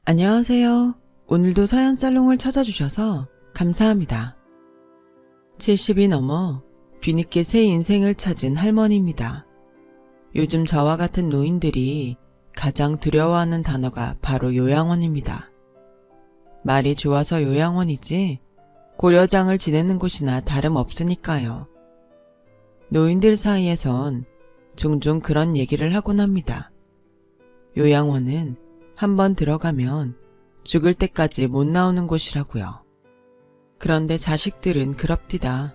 안녕하세요. 오늘도 사연살롱을 찾아주셔서 감사합니다. 70이 넘어 뒤늦게 새 인생을 찾은 할머니입니다. 요즘 저와 같은 노인들이 가장 두려워하는 단어가 바로 요양원입니다. 말이 좋아서 요양원이지 고려장을 지내는 곳이나 다름없으니까요. 노인들 사이에선 종종 그런 얘기를 하곤 합니다. 요양원은 한번 들어가면 죽을 때까지 못 나오는 곳이라고요. 그런데 자식들은 그럽디다.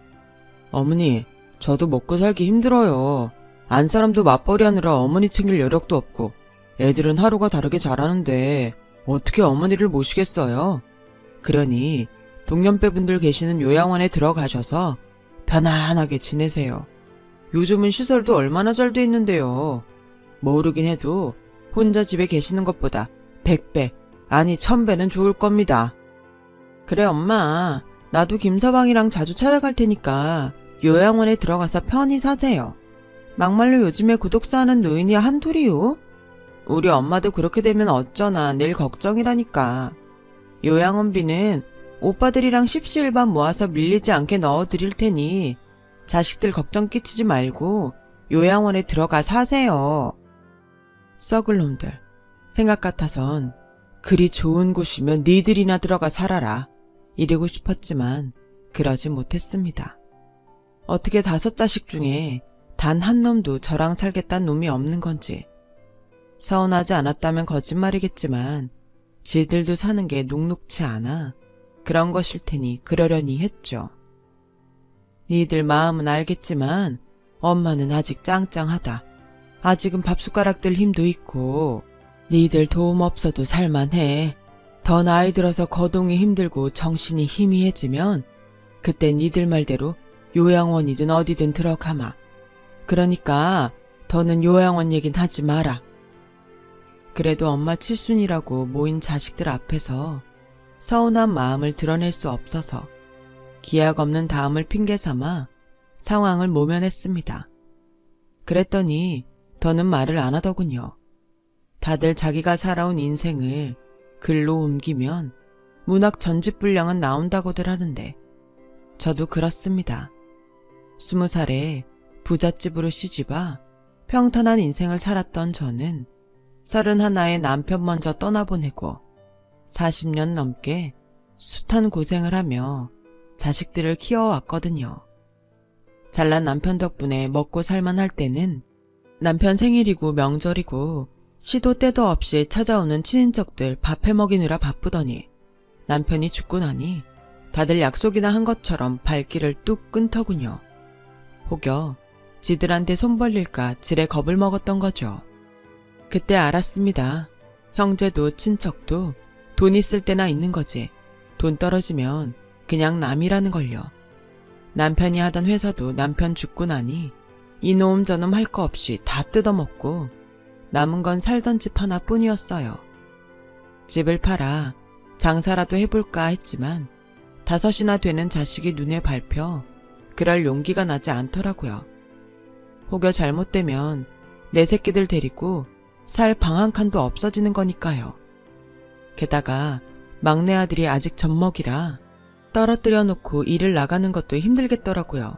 어머니, 저도 먹고 살기 힘들어요. 안 사람도 맞벌이 하느라 어머니 챙길 여력도 없고 애들은 하루가 다르게 자라는데 어떻게 어머니를 모시겠어요? 그러니 동년배분들 계시는 요양원에 들어가셔서 편안하게 지내세요. 요즘은 시설도 얼마나 잘 돼 있는데요. 모르긴 해도 혼자 집에 계시는 것보다 100배, 아니 1000배는 좋을 겁니다. 그래 엄마, 나도 김서방이랑 자주 찾아갈 테니까 요양원에 들어가서 편히 사세요. 막말로 요즘에 구독사 하는 노인이 한둘이요? 우리 엄마도 그렇게 되면 어쩌나 늘 걱정이라니까. 요양원비는 오빠들이랑 십시일반 모아서 밀리지 않게 넣어드릴 테니 자식들 걱정 끼치지 말고 요양원에 들어가 사세요. 썩을 놈들. 생각 같아선 그리 좋은 곳이면 니들이나 들어가 살아라 이러고 싶었지만 그러지 못했습니다. 어떻게 5자식 중에 단 한 놈도 저랑 살겠다는 놈이 없는 건지. 서운하지 않았다면 거짓말이겠지만 지들도 사는 게 녹록치 않아 그런 것일 테니 그러려니 했죠. 니들 마음은 알겠지만 엄마는 아직 짱짱하다. 아직은 밥숟가락 들 힘도 있고 니들 도움 없어도 살만해. 더 나이 들어서 거동이 힘들고 정신이 희미해지면 그때 니들 말대로 요양원이든 어디든 들어가마. 그러니까 더는 요양원 얘긴 하지 마라. 그래도 엄마 칠순이라고 모인 자식들 앞에서 서운한 마음을 드러낼 수 없어서 기약 없는 다음을 핑계삼아 상황을 모면했습니다. 그랬더니 더는 말을 안 하더군요. 다들 자기가 살아온 인생을 글로 옮기면 문학 전집분량은 나온다고들 하는데 저도 그렇습니다. 20살에 부잣집으로 시집와 평탄한 인생을 살았던 저는 31에 남편 먼저 떠나보내고 40년 넘게 숱한 고생을 하며 자식들을 키워왔거든요. 잘난 남편 덕분에 먹고 살만할 때는 남편 생일이고 명절이고 시도 때도 없이 찾아오는 친인척들 밥 해먹이느라 바쁘더니 남편이 죽고 나니 다들 약속이나 한 것처럼 발길을 뚝 끊더군요. 혹여 지들한테 손 벌릴까 지레 겁을 먹었던 거죠. 그때 알았습니다. 형제도 친척도 돈 있을 때나 있는 거지. 돈 떨어지면 그냥 남이라는 걸요. 남편이 하던 회사도 남편 죽고 나니 이놈 저놈 할 거 없이 다 뜯어먹고 남은 건 살던 집 하나뿐이었어요. 집을 팔아 장사라도 해볼까 했지만 5이나 되는 자식이 눈에 밟혀 그럴 용기가 나지 않더라고요. 혹여 잘못되면 내 새끼들 데리고 살 방 한 칸도 없어지는 거니까요. 게다가 막내 아들이 아직 젖먹이라 떨어뜨려 놓고 일을 나가는 것도 힘들겠더라고요.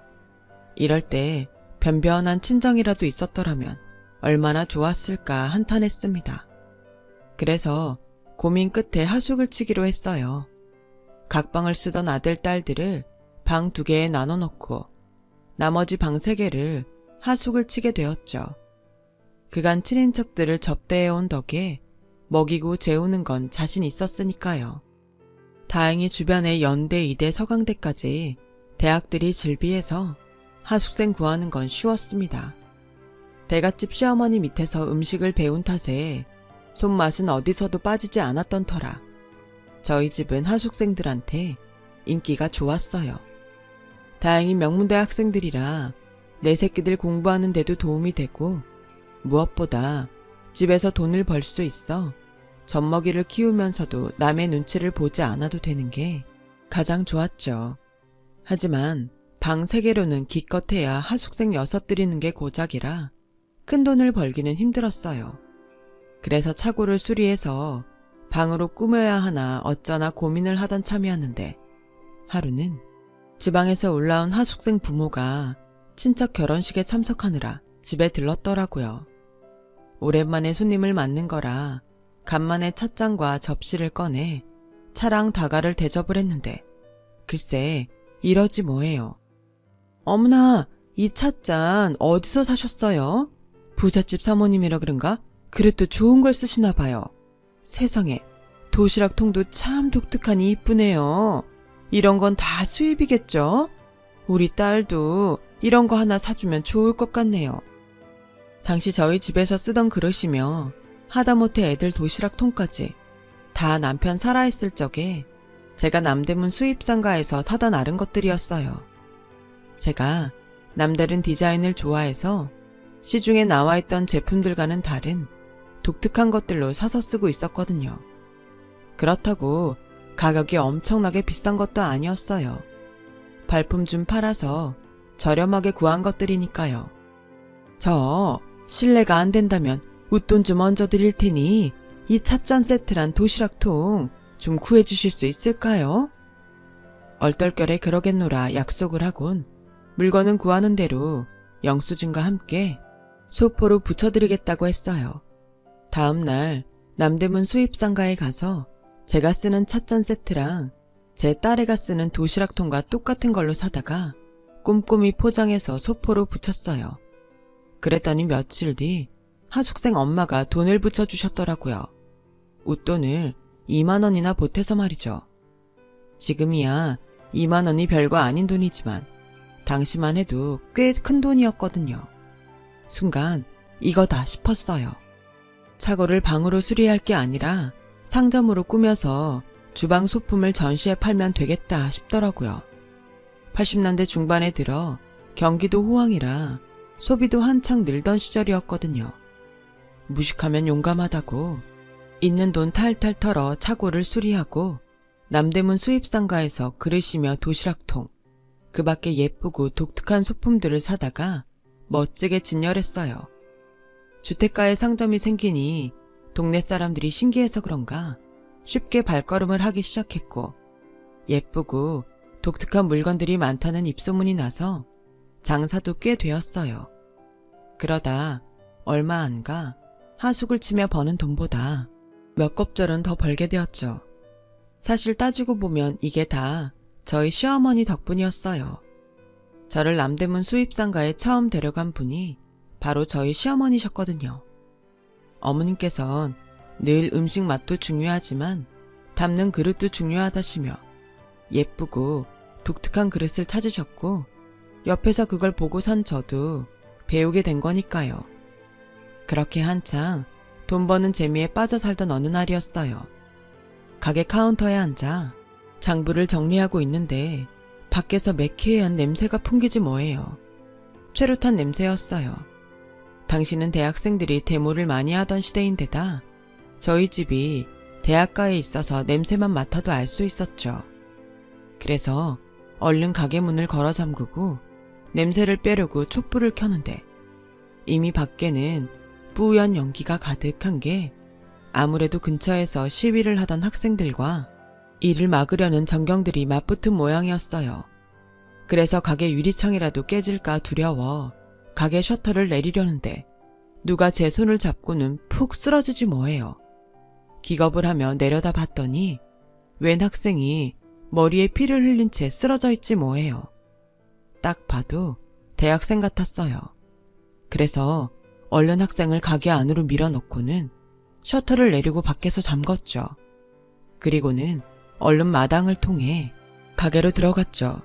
이럴 때 변변한 친정이라도 있었더라면 얼마나 좋았을까 한탄했습니다. 그래서 고민 끝에 하숙을 치기로 했어요. 각방을 쓰던 아들, 딸들을 방 2개에 나눠 놓고 나머지 방 3개를 하숙을 치게 되었죠. 그간 친인척들을 접대해온 덕에 먹이고 재우는 건 자신 있었으니까요. 다행히 주변에 연대, 이대, 서강대까지 대학들이 즐비해서 하숙생 구하는 건 쉬웠습니다. 대갓집 시어머니 밑에서 음식을 배운 탓에 손맛은 어디서도 빠지지 않았던 터라 저희 집은 하숙생들한테 인기가 좋았어요. 다행히 명문대 학생들이라 내 새끼들 공부하는 데도 도움이 되고 무엇보다 집에서 돈을 벌 수 있어 젖먹이를 키우면서도 남의 눈치를 보지 않아도 되는 게 가장 좋았죠. 하지만 방 3개로는 기껏해야 하숙생 6 들이는 게 고작이라 큰돈을 벌기는 힘들었어요. 그래서 차고를 수리해서 방으로 꾸며야 하나 어쩌나 고민을 하던 참이었는데 하루는 지방에서 올라온 하숙생 부모가 친척 결혼식에 참석하느라 집에 들렀더라고요. 오랜만에 손님을 맞는 거라 간만에 찻잔과 접시를 꺼내 차랑 다가를 대접을 했는데 글쎄 이러지 뭐예요. 어머나, 이 찻잔 어디서 사셨어요? 부잣집 사모님이라 그런가? 그릇도 좋은 걸 쓰시나 봐요. 세상에, 도시락 통도 참 독특하니 이쁘네요. 이런 건 다 수입이겠죠? 우리 딸도 이런 거 하나 사주면 좋을 것 같네요. 당시 저희 집에서 쓰던 그릇이며 하다못해 애들 도시락 통까지 다 남편 살아있을 적에 제가 남대문 수입상가에서 타다 나른 것들이었어요. 제가 남다른 디자인을 좋아해서 시중에 나와있던 제품들과는 다른 독특한 것들로 사서 쓰고 있었거든요. 그렇다고 가격이 엄청나게 비싼 것도 아니었어요. 발품 좀 팔아서 저렴하게 구한 것들이니까요. 저 실례가 안 된다면 웃돈 좀 얹어 드릴 테니 이 찻잔 세트란 도시락통 좀 구해주실 수 있을까요? 얼떨결에 그러겠노라 약속을 하곤 물건은 구하는 대로 영수증과 함께 소포로 붙여드리겠다고 했어요. 다음 날 남대문 수입상가에 가서 제가 쓰는 찻잔 세트랑 제 딸애가 쓰는 도시락통과 똑같은 걸로 사다가 꼼꼼히 포장해서 소포로 붙였어요. 그랬더니 며칠 뒤 하숙생 엄마가 돈을 붙여주셨더라고요. 웃돈을 2만 원이나 보태서 말이죠. 지금이야 2만 원이 별거 아닌 돈이지만 당시만 해도 꽤 큰 돈이었거든요. 순간 이거다 싶었어요. 차고를 방으로 수리할 게 아니라 상점으로 꾸며서 주방 소품을 전시해 팔면 되겠다 싶더라고요. 80년대 중반에 들어 경기도 호황이라 소비도 한창 늘던 시절이었거든요. 무식하면 용감하다고 있는 돈 탈탈 털어 차고를 수리하고 남대문 수입상가에서 그릇이며 도시락통, 그 밖에 예쁘고 독특한 소품들을 사다가 멋지게 진열했어요. 주택가에 상점이 생기니 동네 사람들이 신기해서 그런가 쉽게 발걸음을 하기 시작했고 예쁘고 독특한 물건들이 많다는 입소문이 나서 장사도 꽤 되었어요. 그러다 얼마 안 가 하숙을 치며 버는 돈보다 몇 곱절은 더 벌게 되었죠. 사실 따지고 보면 이게 다 저희 시어머니 덕분이었어요. 저를 남대문 수입상가에 처음 데려간 분이 바로 저희 시어머니셨거든요. 어머님께선 늘 음식 맛도 중요하지만 담는 그릇도 중요하다시며 예쁘고 독특한 그릇을 찾으셨고 옆에서 그걸 보고 산 저도 배우게 된 거니까요. 그렇게 한창 돈 버는 재미에 빠져 살던 어느 날이었어요. 가게 카운터에 앉아 장부를 정리하고 있는데 밖에서 매캐한 냄새가 풍기지 뭐예요. 최루탄 냄새였어요. 당시는 대학생들이 데모를 많이 하던 시대인데다 저희 집이 대학가에 있어서 냄새만 맡아도 알 수 있었죠. 그래서 얼른 가게 문을 걸어 잠그고 냄새를 빼려고 촛불을 켜는데 이미 밖에는 뿌연 연기가 가득한 게 아무래도 근처에서 시위를 하던 학생들과 이를 막으려는 전경들이 맞붙은 모양이었어요. 그래서 가게 유리창이라도 깨질까 두려워 가게 셔터를 내리려는데 누가 제 손을 잡고는 푹 쓰러지지 뭐예요. 기겁을 하며 내려다 봤더니 웬 학생이 머리에 피를 흘린 채 쓰러져 있지 뭐예요. 딱 봐도 대학생 같았어요. 그래서 얼른 학생을 가게 안으로 밀어넣고는 셔터를 내리고 밖에서 잠궜죠. 그리고는 얼른 마당을 통해 가게로 들어갔죠.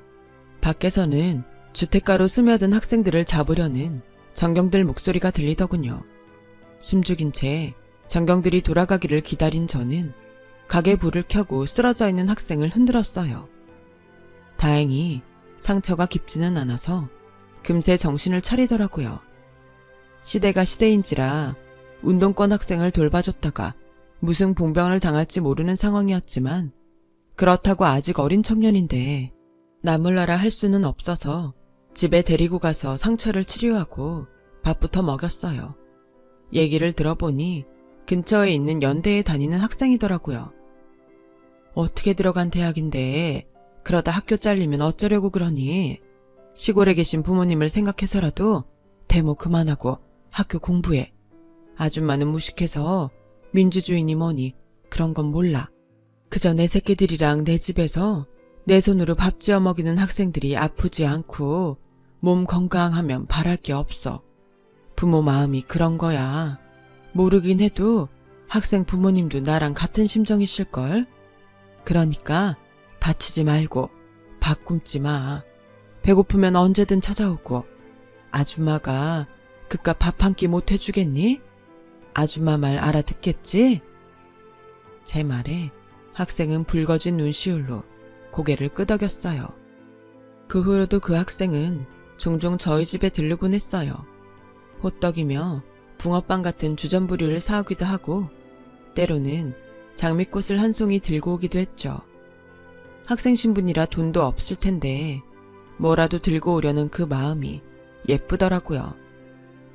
밖에서는 주택가로 스며든 학생들을 잡으려는 전경들 목소리가 들리더군요. 숨죽인 채 전경들이 돌아가기를 기다린 저는 가게 불을 켜고 쓰러져 있는 학생을 흔들었어요. 다행히 상처가 깊지는 않아서 금세 정신을 차리더라고요. 시대가 시대인지라 운동권 학생을 돌봐줬다가 무슨 봉변을 당할지 모르는 상황이었지만 그렇다고 아직 어린 청년인데 나몰라라 할 수는 없어서 집에 데리고 가서 상처를 치료하고 밥부터 먹였어요. 얘기를 들어보니 근처에 있는 연대에 다니는 학생이더라고요. 어떻게 들어간 대학인데 그러다 학교 잘리면 어쩌려고 그러니? 시골에 계신 부모님을 생각해서라도 데모 그만하고 학교 공부해. 아줌마는 무식해서 민주주의니 뭐니 그런 건 몰라. 그저 내 새끼들이랑 내 집에서 내 손으로 밥 지어 먹이는 학생들이 아프지 않고 몸 건강하면 바랄 게 없어. 부모 마음이 그런 거야. 모르긴 해도 학생 부모님도 나랑 같은 심정이실걸? 그러니까 다치지 말고 밥 굶지 마. 배고프면 언제든 찾아오고. 아줌마가 그깟 밥 한 끼 못 해주겠니? 아줌마 말 알아듣겠지? 제 말에 학생은 붉어진 눈시울로 고개를 끄덕였어요. 그 후로도 그 학생은 종종 저희 집에 들르곤 했어요. 호떡이며 붕어빵 같은 주전부리를 사오기도 하고 때로는 장미꽃을 한 송이 들고 오기도 했죠. 학생 신분이라 돈도 없을 텐데 뭐라도 들고 오려는 그 마음이 예쁘더라고요.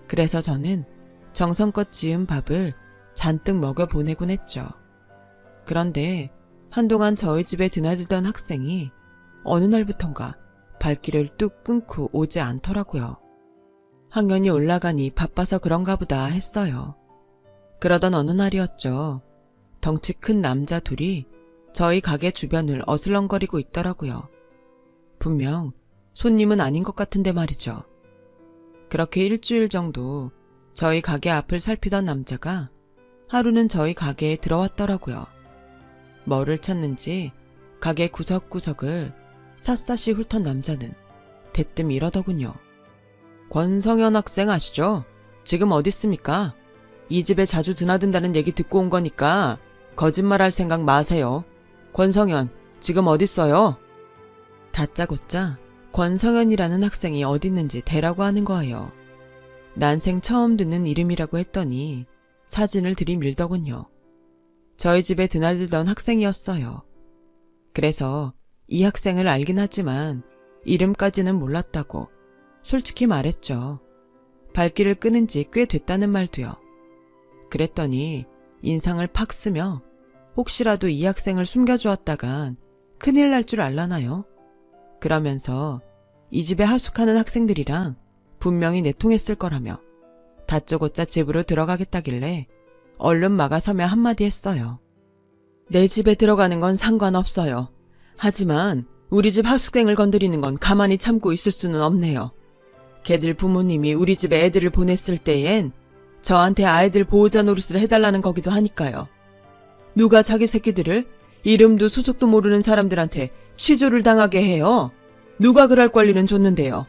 그래서 저는 정성껏 지은 밥을 잔뜩 먹여 보내곤 했죠. 그런데 한동안 저희 집에 드나들던 학생이 어느 날부턴가 발길을 뚝 끊고 오지 않더라고요. 학년이 올라가니 바빠서 그런가 보다 했어요. 그러던 어느 날이었죠. 덩치 큰 남자 둘이 저희 가게 주변을 어슬렁거리고 있더라고요. 분명 손님은 아닌 것 같은데 말이죠. 그렇게 일주일 정도 저희 가게 앞을 살피던 남자가 하루는 저희 가게에 들어왔더라고요. 뭐를 찾는지 가게 구석구석을 샅샅이 훑던 남자는 대뜸 이러더군요. 권성현 학생 아시죠? 지금 어디 있습니까? 이 집에 자주 드나든다는 얘기 듣고 온 거니까 거짓말할 생각 마세요. 권성현, 지금 어디 있어요? 다짜고짜 권성현이라는 학생이 어디 있는지 대라고 하는 거예요. 난생 처음 듣는 이름이라고 했더니 사진을 들이밀더군요. 저희 집에 드나들던 학생이었어요. 그래서 이 학생을 알긴 하지만 이름까지는 몰랐다고 솔직히 말했죠. 발길을 끄는 지 꽤 됐다는 말도요. 그랬더니 인상을 팍 쓰며 혹시라도 이 학생을 숨겨주었다간 큰일 날 줄 알라나요? 그러면서 이 집에 하숙하는 학생들이랑 분명히 내통했을 거라며 다짜고짜 집으로 들어가겠다길래 얼른 막아서며 한마디 했어요. 내 집에 들어가는 건 상관없어요. 하지만 우리 집 하숙생을 건드리는 건 가만히 참고 있을 수는 없네요. 걔들 부모님이 우리 집에 애들을 보냈을 때엔 저한테 아이들 보호자 노릇을 해달라는 거기도 하니까요. 누가 자기 새끼들을 이름도 수속도 모르는 사람들한테 취조를 당하게 해요. 누가 그럴 권리는 줬는데요.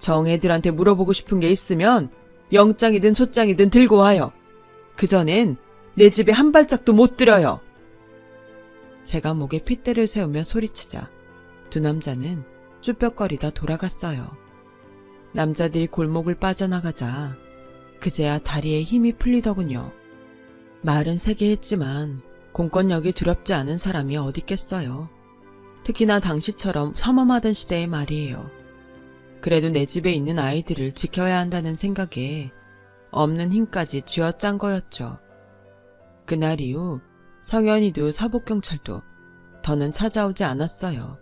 정애들한테 물어보고 싶은 게 있으면 영장이든 소장이든 들고 와요. 그전엔 내 집에 한 발짝도 못 들어요. 제가 목에 핏대를 세우며 소리치자 두 남자는 쭈뼛거리다 돌아갔어요. 남자들이 골목을 빠져나가자 그제야 다리에 힘이 풀리더군요. 말은 세게 했지만 공권력이 두렵지 않은 사람이 어디 있겠어요. 특히나 당시처럼 험험하던 시대의 말이에요. 그래도 내 집에 있는 아이들을 지켜야 한다는 생각에 없는 힘까지 쥐어짠 거였죠. 그날 이후 성현이도 사복경찰도 더는 찾아오지 않았어요.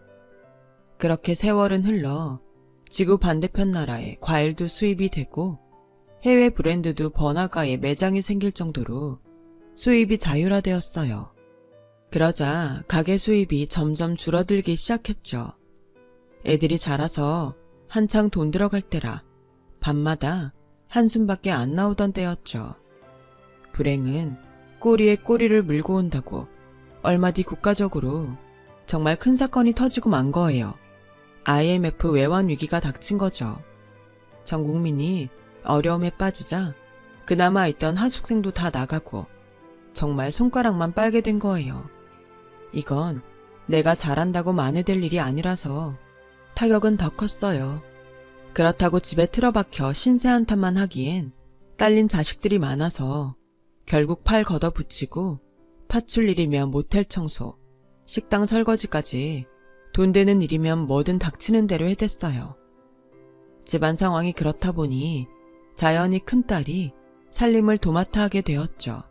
그렇게 세월은 흘러 지구 반대편 나라에 과일도 수입이 되고 해외 브랜드도 번화가에 매장이 생길 정도로 수입이 자율화되었어요. 그러자 가게 수입이 점점 줄어들기 시작했죠. 애들이 자라서 한창 돈 들어갈 때라 밤마다 한숨밖에 안 나오던 때였죠. 불행은 꼬리에 꼬리를 물고 온다고 얼마 뒤 국가적으로 정말 큰 사건이 터지고 만 거예요. IMF 외환 위기가 닥친 거죠. 전 국민이 어려움에 빠지자 그나마 있던 하숙생도 다 나가고 정말 손가락만 빨게 된 거예요. 이건 내가 잘한다고 만회될 일이 아니라서 타격은 더 컸어요. 그렇다고 집에 틀어박혀 신세 한탄만 하기엔 딸린 자식들이 많아서 결국 팔 걷어붙이고 파출 일이면 모텔 청소, 식당 설거지까지 돈 되는 일이면 뭐든 닥치는 대로 해댔어요. 집안 상황이 그렇다 보니 자연히 큰딸이 살림을 도맡아 하게 되었죠.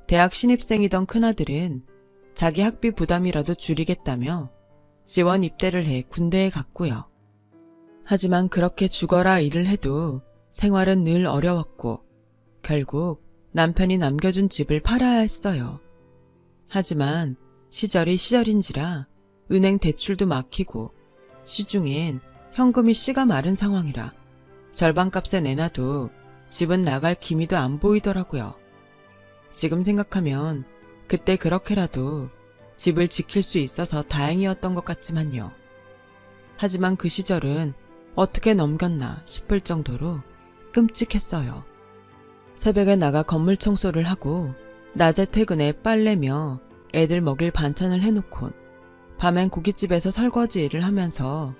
대학 신입생이던 큰아들은 자기 학비 부담이라도 줄이겠다며 지원 입대를 해 군대에 갔고요. 하지만 그렇게 죽어라 일을 해도 생활은 늘 어려웠고 결국 남편이 남겨준 집을 팔아야 했어요. 하지만 시절이 시절인지라 은행 대출도 막히고 시중엔 현금이 씨가 마른 상황이라 절반값에 내놔도 집은 나갈 기미도 안 보이더라고요. 지금 생각하면 그때 그렇게라도 집을 지킬 수 있어서 다행이었던 것 같지만요. 하지만 그 시절은 어떻게 넘겼나 싶을 정도로 끔찍했어요. 새벽에 나가 건물 청소를 하고 낮에 퇴근해 빨래며 애들 먹일 반찬을 해놓곤 밤엔 고깃집에서 설거지 일을 하면서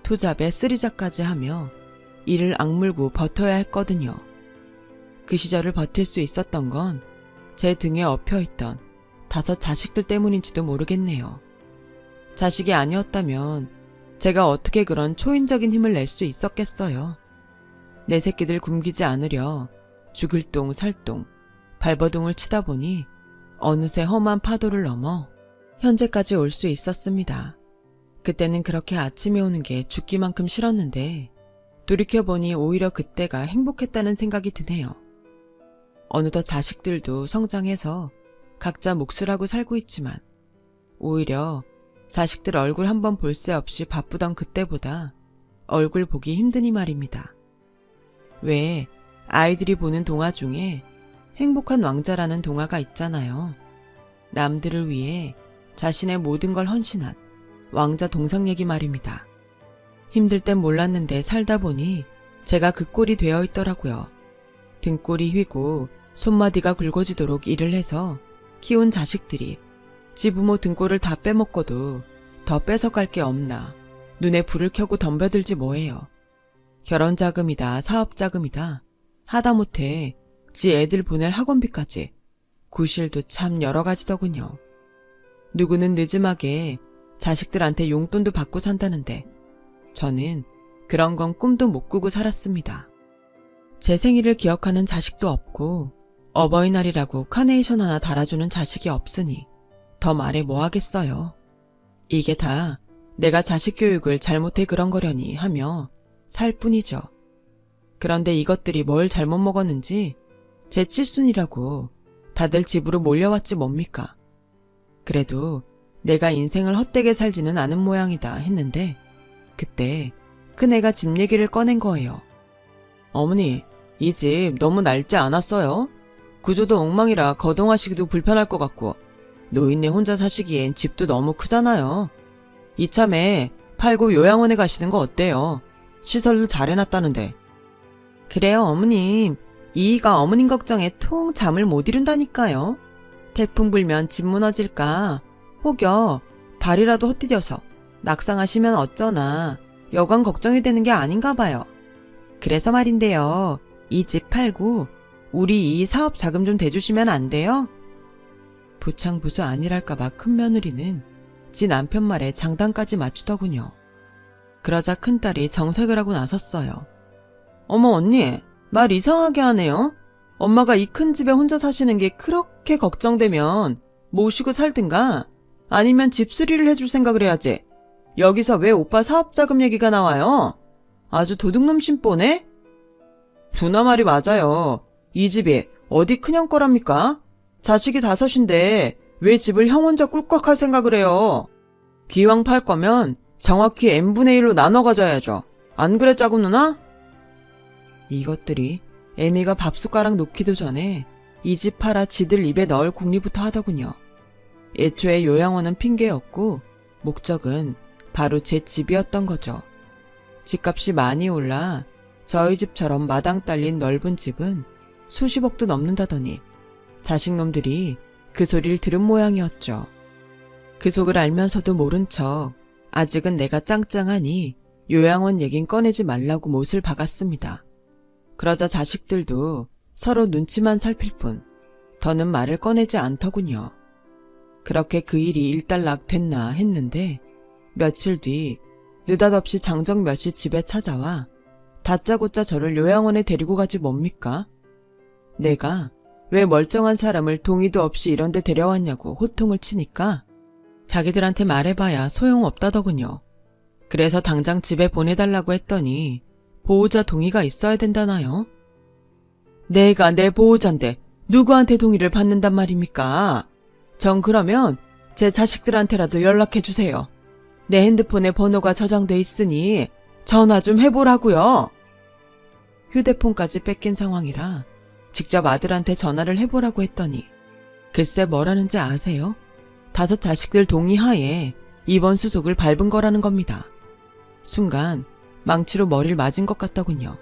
투잡에 쓰리잡까지 하며 이를 악물고 버텨야 했거든요. 그 시절을 버틸 수 있었던 건 제 등에 엎여있던 5 자식들 때문인지도 모르겠네요. 자식이 아니었다면 제가 어떻게 그런 초인적인 힘을 낼 수 있었겠어요. 내 새끼들 굶기지 않으려 죽을 똥 살똥 발버둥을 치다 보니 어느새 험한 파도를 넘어 현재까지 올 수 있었습니다. 그때는 그렇게 아침에 오는 게 죽기만큼 싫었는데 돌이켜보니 오히려 그때가 행복했다는 생각이 드네요. 어느덧 자식들도 성장해서 각자 몫을 하고 살고 있지만 오히려 자식들 얼굴 한번 볼 새 없이 바쁘던 그때보다 얼굴 보기 힘드니 말입니다. 왜 아이들이 보는 동화 중에 행복한 왕자라는 동화가 있잖아요. 남들을 위해 자신의 모든 걸 헌신한 왕자 동상 얘기 말입니다. 힘들 땐 몰랐는데 살다 보니 제가 그 꼴이 되어 있더라고요. 등골이 휘고 손마디가 굵어지도록 일을 해서 키운 자식들이 지 부모 등골을 다 빼먹고도 더 뺏어갈 게 없나 눈에 불을 켜고 덤벼들지 뭐해요. 결혼자금이다 사업자금이다 하다못해 지 애들 보낼 학원비까지 구실도 참 여러 가지더군요. 누구는 늦음하게 자식들한테 용돈도 받고 산다는데 저는 그런 건 꿈도 못 꾸고 살았습니다. 제 생일을 기억하는 자식도 없고 어버이날이라고 카네이션 하나 달아주는 자식이 없으니 더 말해 뭐 하겠어요. 이게 다 내가 자식 교육을 잘못해 그런 거려니 하며 살 뿐이죠. 그런데 이것들이 뭘 잘못 먹었는지 제 칠순이라고 다들 집으로 몰려왔지 뭡니까. 그래도 내가 인생을 헛되게 살지는 않은 모양이다 했는데 그때 큰애가 집 얘기를 꺼낸 거예요. 어머니, 이 집 너무 낡지 않았어요? 구조도 엉망이라 거동하시기도 불편할 것 같고 노인네 혼자 사시기엔 집도 너무 크잖아요. 이참에 팔고 요양원에 가시는 거 어때요? 시설도 잘 해놨다는데. 그래요 어머님. 이이가 어머님 걱정에 통 잠을 못 이룬다니까요. 태풍 불면 집 무너질까 혹여 발이라도 헛디뎌서 낙상하시면 어쩌나 여간 걱정이 되는 게 아닌가 봐요. 그래서 말인데요. 이 집 팔고 우리 이 사업 자금 좀 대주시면 안 돼요? 부창부수 아니랄까봐 큰며느리는 지 남편 말에 장단까지 맞추더군요. 그러자 큰딸이 정색을 하고 나섰어요. 어머 언니, 말 이상하게 하네요. 엄마가 이 큰 집에 혼자 사시는 게 그렇게 걱정되면 모시고 살든가 아니면 집수리를 해줄 생각을 해야지. 여기서 왜 오빠 사업자금 얘기가 나와요? 아주 도둑놈 심보네? 누나 말이 맞아요. 이 집이 어디 큰형 거랍니까? 자식이 5인데 왜 집을 형 혼자 꿀꺽 할 생각을 해요? 기왕 팔 거면 정확히 n분의 1로 나눠 가져야죠. 안 그래 짜고 누나? 이것들이 애미가 밥숟가락 놓기도 전에 이 집 팔아 지들 입에 넣을 궁리부터 하더군요. 애초에 요양원은 핑계였고 목적은 바로 제 집이었던 거죠. 집값이 많이 올라 저희 집처럼 마당 딸린 넓은 집은 수십억도 넘는다더니 자식놈들이 그 소리를 들은 모양이었죠. 그 속을 알면서도 모른 척 아직은 내가 짱짱하니 요양원 얘긴 꺼내지 말라고 못을 박았습니다. 그러자 자식들도 서로 눈치만 살필 뿐 더는 말을 꺼내지 않더군요. 그렇게 그 일이 일단락 됐나 했는데 며칠 뒤 느닷없이 장정몇이 집에 찾아와 다짜고짜 저를 요양원에 데리고 가지 뭡니까? 내가 왜 멀쩡한 사람을 동의도 없이 이런 데 데려왔냐고 호통을 치니까 자기들한테 말해봐야 소용없다더군요. 그래서 당장 집에 보내달라고 했더니 보호자 동의가 있어야 된다나요? 내가 내 보호자인데 누구한테 동의를 받는단 말입니까? 전 그러면 제 자식들한테라도 연락해주세요. 내 핸드폰에 번호가 저장돼 있으니 전화 좀 해보라고요. 휴대폰까지 뺏긴 상황이라 직접 아들한테 전화를 해보라고 했더니 글쎄 뭐라는지 아세요? 5 자식들 동의하에 입원 수속을 밟은 거라는 겁니다. 순간 망치로 머리를 맞은 것 같더군요.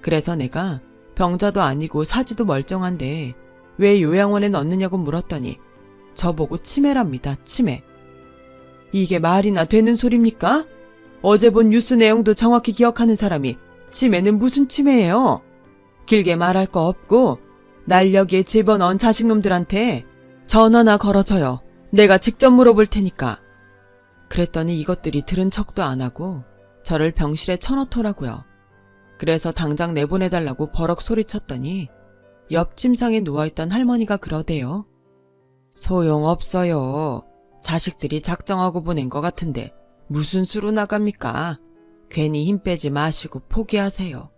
그래서 내가 병자도 아니고 사지도 멀쩡한데 왜 요양원에 넣느냐고 물었더니 저보고 치매랍니다. 치매. 이게 말이나 되는 소립니까? 어제 본 뉴스 내용도 정확히 기억하는 사람이 치매는 무슨 치매예요? 길게 말할 거 없고 날 여기에 집어넣은 자식놈들한테 전화나 걸어줘요. 내가 직접 물어볼 테니까. 그랬더니 이것들이 들은 척도 안 하고 저를 병실에 쳐넣더라고요. 그래서 당장 내보내달라고 버럭 소리쳤더니 옆 침상에 누워있던 할머니가 그러대요. 소용없어요. 자식들이 작정하고 보낸 것 같은데 무슨 수로 나갑니까? 괜히 힘 빼지 마시고 포기하세요.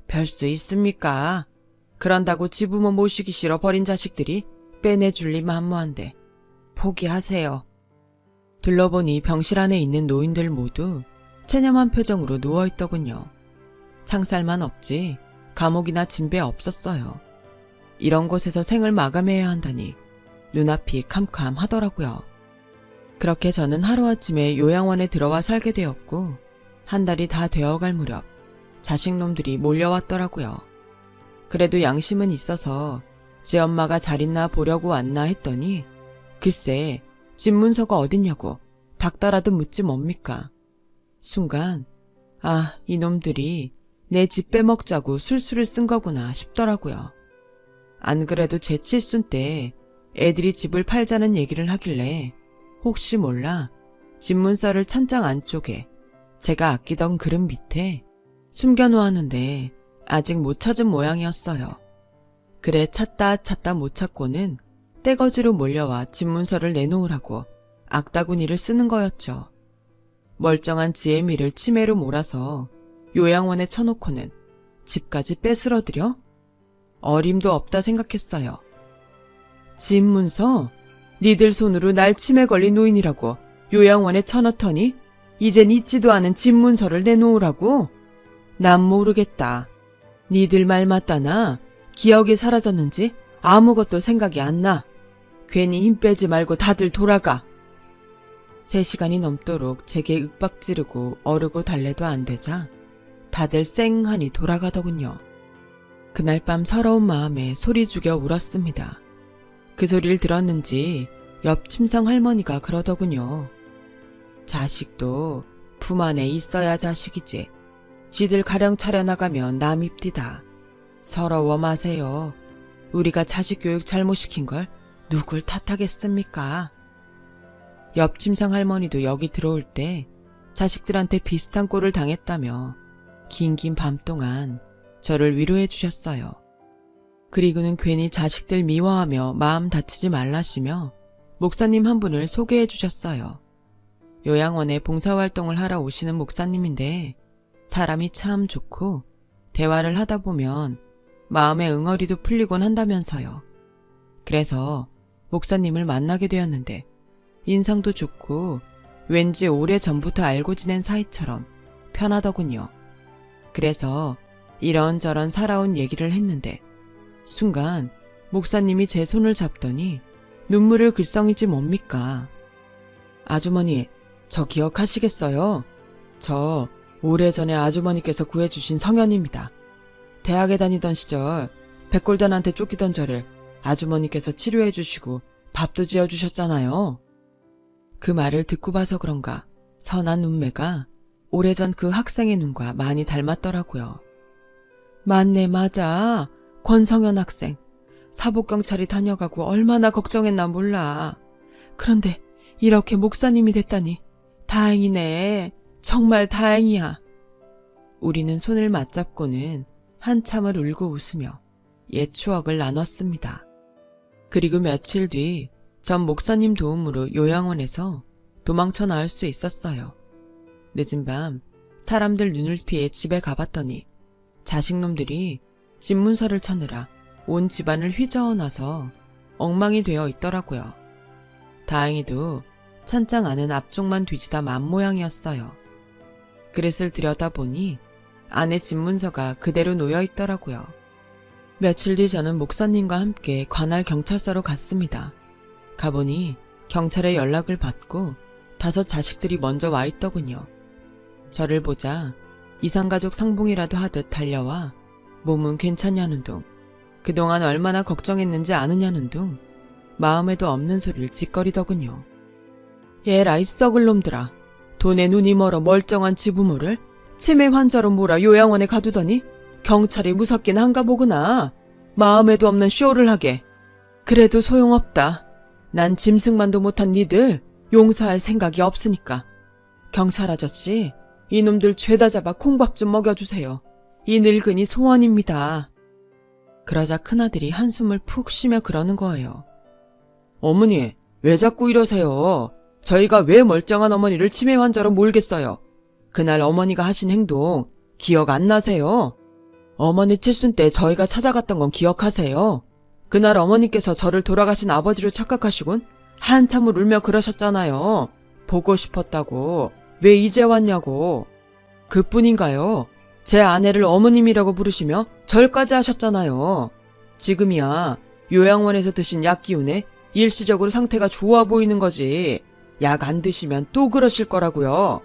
별 수 있습니까? 그런다고 지부모 모시기 싫어 버린 자식들이 빼내줄리 만무한데 포기하세요. 둘러보니 병실 안에 있는 노인들 모두 체념한 표정으로 누워있더군요. 창살만 없지 감옥이나 진배 없었어요. 이런 곳에서 생을 마감해야 한다니 눈앞이 캄캄하더라고요. 그렇게 저는 하루아침에 요양원에 들어와 살게 되었고 1달이 다 되어갈 무렵 자식놈들이 몰려왔더라고요. 그래도 양심은 있어서 지 엄마가 잘 있나 보려고 왔나 했더니 글쎄 집 문서가 어딨냐고 닥달하듯 묻지 뭡니까. 순간 아 이놈들이 내 집 빼먹자고 술수를 쓴 거구나 싶더라고요. 안 그래도 제 칠순 때 애들이 집을 팔자는 얘기를 하길래 혹시 몰라 집 문서를 찬장 안쪽에 제가 아끼던 그릇 밑에 숨겨놓았는데 아직 못 찾은 모양이었어요. 그래 찾다 못 찾고는 떼거지로 몰려와 집 문서를 내놓으라고 악다구니를 쓰는 거였죠. 멀쩡한 지의 미를 치매로 몰아서 요양원에 쳐놓고는 집까지 뺏으러들여? 어림도 없다 생각했어요. 집 문서? 니들 손으로 날 치매 걸린 노인이라고 요양원에 쳐넣더니 이젠 있지도 않은 집 문서를 내놓으라고? 난 모르겠다. 니들 말 맞다나 기억이 사라졌는지 아무것도 생각이 안 나. 괜히 힘 빼지 말고 다들 돌아가. 3시간이 넘도록 제게 윽박 지르고 어르고 달래도 안 되자 다들 쌩하니 돌아가더군요. 그날 밤 서러운 마음에 소리 죽여 울었습니다. 그 소리를 들었는지 옆 침상 할머니가 그러더군요. 자식도 품 안에 있어야 자식이지. 지들 가령 차려나가면 남입디다. 서러워 마세요. 우리가 자식 교육 잘못시킨 걸 누굴 탓하겠습니까? 옆 침상 할머니도 여기 들어올 때 자식들한테 비슷한 꼴을 당했다며 긴긴 밤 동안 저를 위로해 주셨어요. 그리고는 괜히 자식들 미워하며 마음 다치지 말라시며 목사님 한 분을 소개해 주셨어요. 요양원에 봉사활동을 하러 오시는 목사님인데 사람이 참 좋고 대화를 하다 보면 마음의 응어리도 풀리곤 한다면서요. 그래서 목사님을 만나게 되었는데 인상도 좋고 왠지 오래전부터 알고 지낸 사이처럼 편하더군요. 그래서 이런저런 살아온 얘기를 했는데 순간 목사님이 제 손을 잡더니 눈물을 글썽이지 뭡니까. 아주머니, 저 기억하시겠어요? 저 오래전에 아주머니께서 구해주신 성현입니다. 대학에 다니던 시절 백골단한테 쫓기던 저를 아주머니께서 치료해 주시고 밥도 지어주셨잖아요. 그 말을 듣고 봐서 그런가 선한 눈매가 오래전 그 학생의 눈과 많이 닮았더라고요. 맞네 맞아. 권성현 학생. 사복경찰이 다녀가고 얼마나 걱정했나 몰라. 그런데 이렇게 목사님이 됐다니 다행이네. 정말 다행이야. 우리는 손을 맞잡고는 한참을 울고 웃으며 옛 추억을 나눴습니다. 그리고 며칠 뒤 전 목사님 도움으로 요양원에서 도망쳐 나올 수 있었어요. 늦은 밤 사람들 눈을 피해 집에 가봤더니 자식놈들이 집 문서를 찾느라 온 집안을 휘저어놔서 엉망이 되어 있더라고요. 다행히도 찬장 안은 앞쪽만 뒤지다 만 모양이었어요. 그릇을 들여다보니 안에 집 문서가 그대로 놓여 있더라고요. 며칠 뒤 저는 목사님과 함께 관할 경찰서로 갔습니다. 가보니 경찰에 연락을 받고 5 자식들이 먼저 와 있더군요. 저를 보자 이상가족 상봉이라도 하듯 달려와 몸은 괜찮냐는 둥, 그동안 얼마나 걱정했는지 아느냐는 둥, 마음에도 없는 소리를 짓거리더군요. 얘라 이 썩을 놈들아, 돈에 눈이 멀어 멀쩡한 지부모를 치매 환자로 몰아 요양원에 가두더니 경찰이 무섭긴 한가 보구나. 마음에도 없는 쇼를 하게. 그래도 소용없다. 난 짐승만도 못한 니들 용서할 생각이 없으니까. 경찰 아저씨, 이놈들 죄다 잡아 콩밥 좀 먹여주세요. 이 늙은이 소원입니다. 그러자 큰아들이 한숨을 푹 쉬며 그러는 거예요. 어머니, 왜 자꾸 이러세요? 저희가 왜 멀쩡한 어머니를 치매 환자로 몰겠어요? 그날 어머니가 하신 행동 기억 안 나세요? 어머니 칠순 때 저희가 찾아갔던 건 기억하세요? 그날 어머니께서 저를 돌아가신 아버지로 착각하시곤 한참을 울며 그러셨잖아요. 보고 싶었다고. 왜 이제 왔냐고. 그뿐인가요? 제 아내를 어머님이라고 부르시며 절까지 하셨잖아요. 지금이야 요양원에서 드신 약 기운에 일시적으로 상태가 좋아 보이는 거지. 약 안 드시면 또 그러실 거라고요.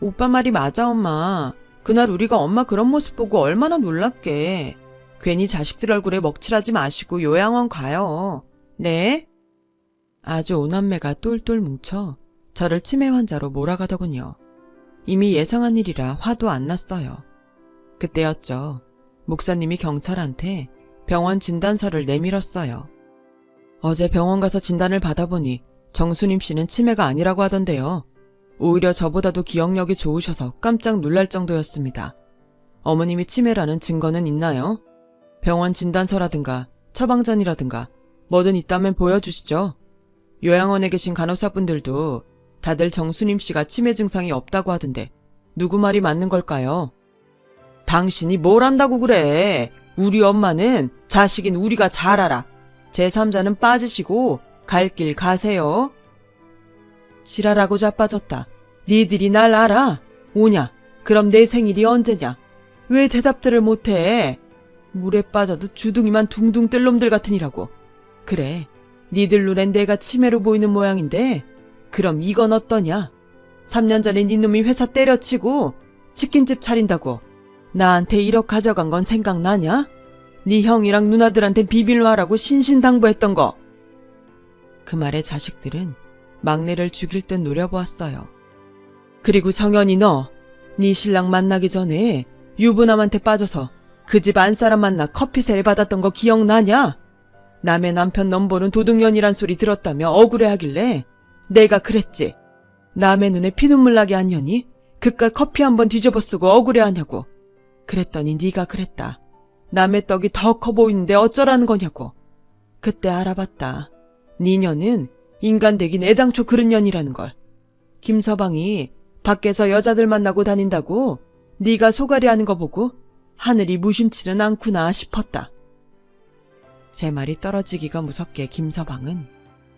오빠 말이 맞아, 엄마. 그날 우리가 엄마 그런 모습 보고 얼마나 놀랐게. 괜히 자식들 얼굴에 먹칠하지 마시고 요양원 가요. 네? 아주 오남매가 똘똘 뭉쳐 저를 치매 환자로 몰아가더군요. 이미 예상한 일이라 화도 안 났어요. 그때였죠. 목사님이 경찰한테 병원 진단서를 내밀었어요. 어제 병원 가서 진단을 받아보니 정수님 씨는 치매가 아니라고 하던데요. 오히려 저보다도 기억력이 좋으셔서 깜짝 놀랄 정도였습니다. 어머님이 치매라는 증거는 있나요? 병원 진단서라든가 처방전이라든가 뭐든 있다면 보여주시죠. 요양원에 계신 간호사분들도 다들 정수님 씨가 치매 증상이 없다고 하던데 누구 말이 맞는 걸까요? 당신이 뭘 안다고 그래. 우리 엄마는 자식인 우리가 잘 알아. 제3자는 빠지시고 갈 길 가세요. 지랄하고 자빠졌다. 니들이 날 알아? 오냐? 그럼 내 생일이 언제냐? 왜 대답들을 못해? 물에 빠져도 주둥이만 둥둥 뜰 놈들 같으니라고. 그래, 니들 눈엔 내가 치매로 보이는 모양인데 그럼 이건 어떠냐? 3년 전에 니놈이 회사 때려치고 치킨집 차린다고 나한테 1억 가져간 건 생각나냐? 니 형이랑 누나들한테 비밀화라고 신신당부했던 거. 그 말에 자식들은 막내를 죽일 듯 노려보았어요. 그리고 정연이 너, 네 신랑 만나기 전에 유부남한테 빠져서 그 집 안사람 만나 커피 세일 받았던 거 기억나냐? 남의 남편 넘보는 도둑년이란 소리 들었다며 억울해하길래 내가 그랬지. 남의 눈에 피눈물 나게 한 년이 그깟 커피 한번 뒤집어 쓰고 억울해하냐고. 그랬더니 네가 그랬다. 남의 떡이 더 커 보이는데 어쩌라는 거냐고. 그때 알아봤다. 니년은 인간 되긴 애당초 그런 년이라는 걸. 김서방이 밖에서 여자들 만나고 다닌다고 네가 소갈이 하는 거 보고 하늘이 무심치는 않구나 싶었다. 제 말이 떨어지기가 무섭게 김서방은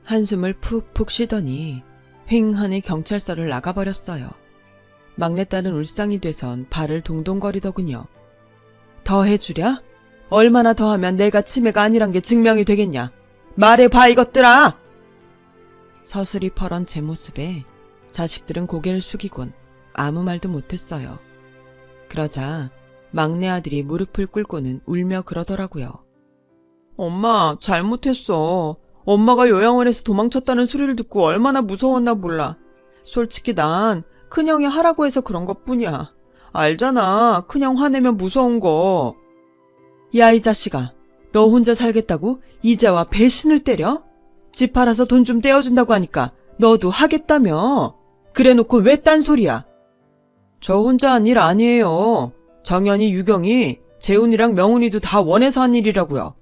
한숨을 푹푹 쉬더니 휑하니 경찰서를 나가버렸어요. 막내딸은 울상이 돼선 발을 동동거리더군요. 더 해주랴? 얼마나 더 하면 내가 치매가 아니란 게 증명이 되겠냐? 말해봐 이것들아! 서슬이 퍼런 제 모습에 자식들은 고개를 숙이곤 아무 말도 못했어요. 그러자 막내 아들이 무릎을 꿇고는 울며 그러더라고요. 엄마, 잘못했어. 엄마가 요양원에서 도망쳤다는 소리를 듣고 얼마나 무서웠나 몰라. 솔직히 난 큰형이 하라고 해서 그런 것뿐이야. 알잖아, 큰형 화내면 무서운 거. 야, 이 자식아, 너 혼자 살겠다고 이제와 배신을 때려? 집 팔아서 돈 좀 떼어준다고 하니까 너도 하겠다며. 그래놓고 왜 딴소리야? 저 혼자 한 일 아니에요. 정연이, 유경이, 재훈이랑 명훈이도 다 원해서 한 일이라고요.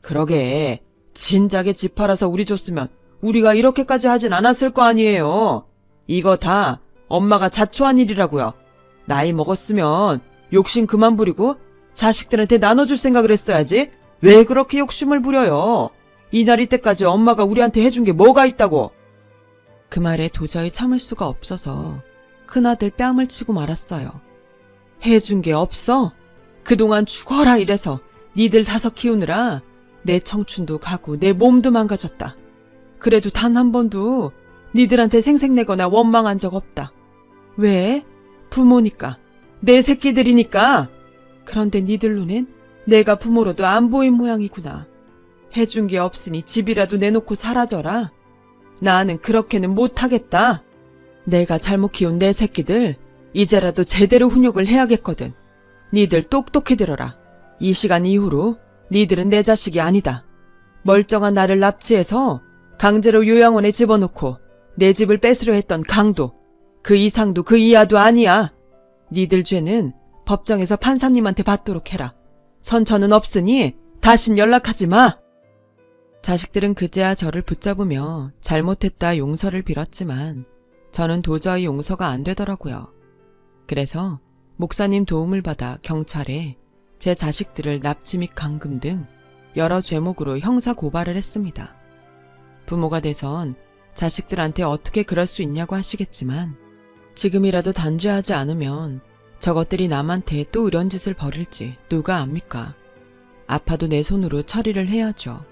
그러게, 진작에 집 팔아서 우리 줬으면 우리가 이렇게까지 하진 않았을 거 아니에요. 이거 다 엄마가 자초한 일이라고요. 나이 먹었으면 욕심 그만 부리고 자식들한테 나눠줄 생각을 했어야지. 왜 그렇게 욕심을 부려요? 이날이 때까지 엄마가 우리한테 해준 게 뭐가 있다고. 그 말에 도저히 참을 수가 없어서 큰아들 뺨을 치고 말았어요. 해준 게 없어? 그동안 죽어라 이래서 니들 다섯 키우느라 내 청춘도 가고 내 몸도 망가졌다. 그래도 단 한 번도 니들한테 생색내거나 원망한 적 없다. 왜? 부모니까. 내 새끼들이니까. 그런데 니들 눈엔 내가 부모로도 안 보인 모양이구나. 해준 게 없으니 집이라도 내놓고 사라져라. 나는 그렇게는 못하겠다. 내가 잘못 키운 내 새끼들 이제라도 제대로 훈육을 해야겠거든. 니들 똑똑히 들어라. 이 시간 이후로 니들은 내 자식이 아니다. 멀쩡한 나를 납치해서 강제로 요양원에 집어넣고 내 집을 뺏으려 했던 강도, 그 이상도 그 이하도 아니야. 니들 죄는 법정에서 판사님한테 받도록 해라. 선처는 없으니 다신 연락하지 마. 자식들은 그제야 저를 붙잡으며 잘못했다 용서를 빌었지만 저는 도저히 용서가 안 되더라고요. 그래서 목사님 도움을 받아 경찰에 제 자식들을 납치 및 감금 등 여러 죄목으로 형사 고발을 했습니다. 부모가 돼선 자식들한테 어떻게 그럴 수 있냐고 하시겠지만 지금이라도 단죄하지 않으면 저것들이 남한테 또 이런 짓을 벌일지 누가 압니까? 아파도 내 손으로 처리를 해야죠.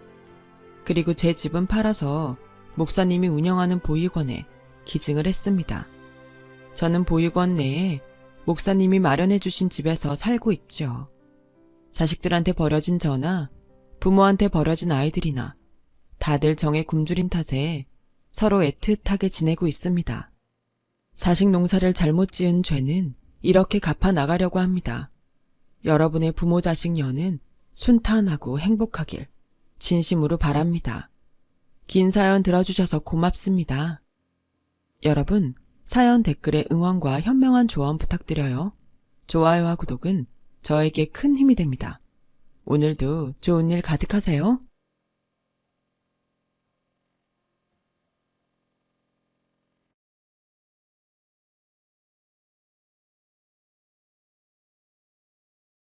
그리고 제 집은 팔아서 목사님이 운영하는 보육원에 기증을 했습니다. 저는 보육원 내에 목사님이 마련해 주신 집에서 살고 있죠. 자식들한테 버려진 저나 부모한테 버려진 아이들이나 다들 정에 굶주린 탓에 서로 애틋하게 지내고 있습니다. 자식 농사를 잘못 지은 죄는 이렇게 갚아 나가려고 합니다. 여러분의 부모 자식 연은 순탄하고 행복하길 진심으로 바랍니다. 긴 사연 들어주셔서 고맙습니다. 여러분, 사연 댓글에 응원과 현명한 조언 부탁드려요. 좋아요와 구독은 저에게 큰 힘이 됩니다. 오늘도 좋은 일 가득하세요.